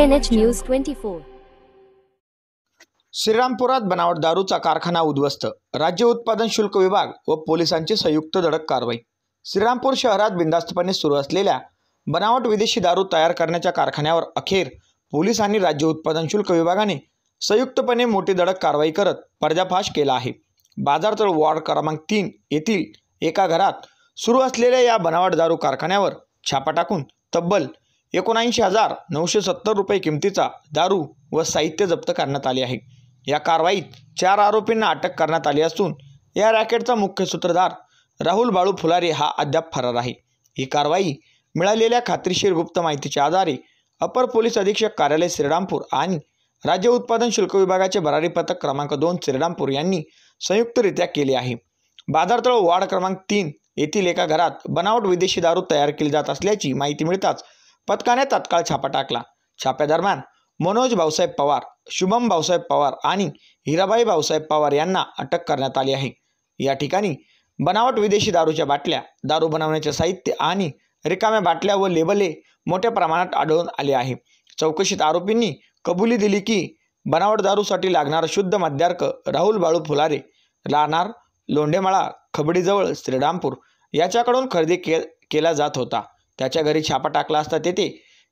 KNH News 24। श्रीरामपुरात बनावट दारूचा कारखाना उद्ध्वस्त। राज्य उत्पादन शुल्क विभाग व पोलिसांची संयुक्त धडक कारवाई। श्रीरामपूर शहरात बिनधास्तपणे सुरू असलेल्या बनावट विदेशी दारू तयार करण्याच्या कारखान्यावर अखेर पोलीस आणि राज्य उत्पादन शुल्क विभागाने संयुक्तपणे मोठी धडक कारवाई करत पर्दाफाश केला आहे। बाजारतळ वॉर्ड क्रमांक 3 येथील एका घरात सुरू असलेल्या या बनावट दारू कारखान्यावर छापा टाकून तब्बल 79,970 रुपये किमतीचा दारू व साहित्य जप्त करण्यात आले आहे। या कारवाईत 4 आरोपींना अटक करण्यात आली असून या रॅकेटचा मुख्य सूत्रधार राहुल बाळू फुलारे हा अद्याप फरार आहे। ही कारवाई मिळालेल्या खात्रीशीर गुप्त माहितीच्या आधारे अपर पोलीस अधीक्षक कार्यालय श्रीरामपूर आणि राज्य उत्पादन शुल्क विभागाचे भरारी पथक क्रमांक 2 श्रीरामपूर यांनी संयुक्तरित्या केले आहे। बाजारतळ वॉर्ड क्रमांक 3 येथील एका घरात बनावट विदेशी दारू तयार केली जात असल्याची माहिती मिळताच पथकाने तात्काळ छापा टाकला। छाप्यादरम्यान मनोज भाऊसाहेब पवार, शुभम भाऊसाहेब पवार आणि हिराबाई भाऊसाहेब पवार यांना अटक करण्यात आली आहे। या ठिकाणी बनावट विदेशी दारूच्या बाटल्या, दारू बनवण्याचे साहित्य आणि रिकाम्या बाटल्या व लेबले मोठ्या प्रमाणात आढळून आले आहे। चौकशीत आरोपींनी कबुली दिली की बनावट दारूसाठी लागणारा शुद्ध मद्यार्क राहुल बाळू फुलारे, राहणार लोंढेमळा खबडीजवळ श्रीरामपूर याच्याकडून खरेदी केला जात होता। त्याच्या घरी छापा टाकला असता तेथे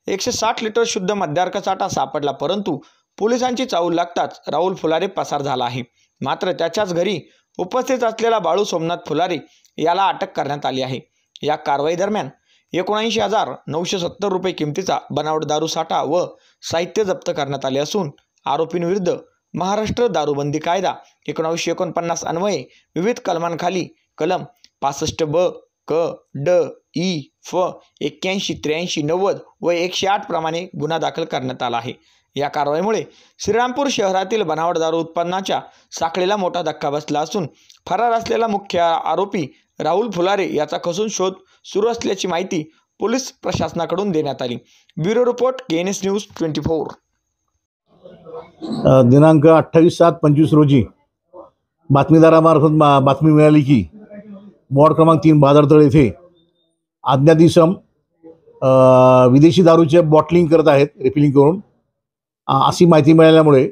160 लिटर शुद्ध मद्यार्क साठा सापडला, परंतु पोलिसांची चाहूल लागताच राहुल फुलारे पसार झाला आहे। मात्र त्याच्याच घरी उपस्थित असलेला बाळू सोमनाथ फुलारे याला अटक करण्यात आली आहे। या कारवाई दरम्यान 79,970 रुपये किमतीचा बनावट दारू साठा व साहित्य जप्त करण्यात आले असून आरोपींविरुद्ध महाराष्ट्र दारूबंदी कायदा 1949 अन्वये विविध कलमांखाली कलम 65 ब, क, ड, ई, फ, 81, 83, 90 व 108 प्रमाणे गुन्हा दाखल करण्यात आला आहे। या कारवाईमुळे श्रीरामपूर शहरातील बनावट दारू उत्पन्नाच्या साखळीला मोठा धक्का बसला असून फरार असलेला मुख्य आरोपी राहुल फुलारे याचा कसून शोध सुरू असल्याची माहिती पोलीस प्रशासनाकडून देण्यात आली। Bureau report KNH news 24। दिनांक 28/7/25 रोजी बातमीदारामार्फत बातमी मिळाली की वॉर्ड क्रमांक 3 बाजारतळ येथे अज्ञात इसम विदेशी दारूचे बॉटलिंग करत आहेत, रिफिलिंग करून, अशी माहिती मिळाल्यामुळे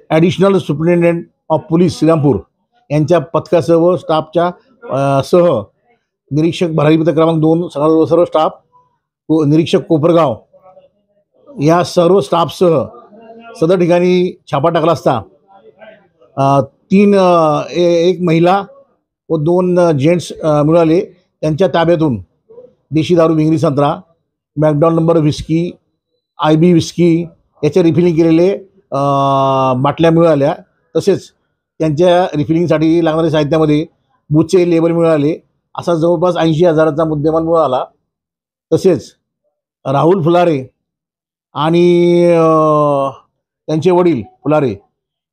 additional superintendent of police Shrirampur यांच्या पथकासह व स्टाफच्या सह निरीक्षक भरारी पथक क्रमांक 2 सर्व स्टाफ, निरीक्षक कोपरगाव या सर्व स्टाफसह सदर ठिकाणी छापा टाकला असता एक महिला व 2 जेंट्स मिळाले। त्यांच्या ताब्यातून देशी दारू, विंगरी संत्रा, मॅकडॉन नंबर विस्की, IB विस्की याचे रिफिलिंग केलेले बाटल्या मिळाल्या। तसेच त्यांच्या रिफिलिंगसाठी लागणाऱ्या साहित्यामध्ये बूथचे लेबल मिळाले। असा जवळपास 80,000चा मुद्देमाल मिळाला। तसेच राहुल फुलारे आणि त्यांचे वडील फुलारे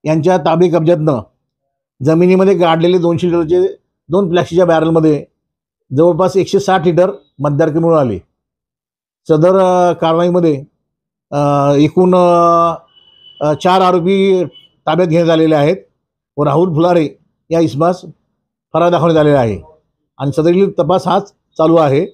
यांच्या ताबे कब्जातनं जमिनीमध्ये गाडलेले 200 लिटरचे 2 प्लॅस्टिकच्या बॅरलमध्ये जवळपास 160 लिटर मद्यार्क मिळाले। सदर कारवाईमध्ये एकूण 4 आरोपी ताब्यात घेण्यात आलेले आहेत व राहुल फुलारे या इसमास फरार दाखवण्यात आलेला आहे आणि सदरील तपास हाच चालू आहे।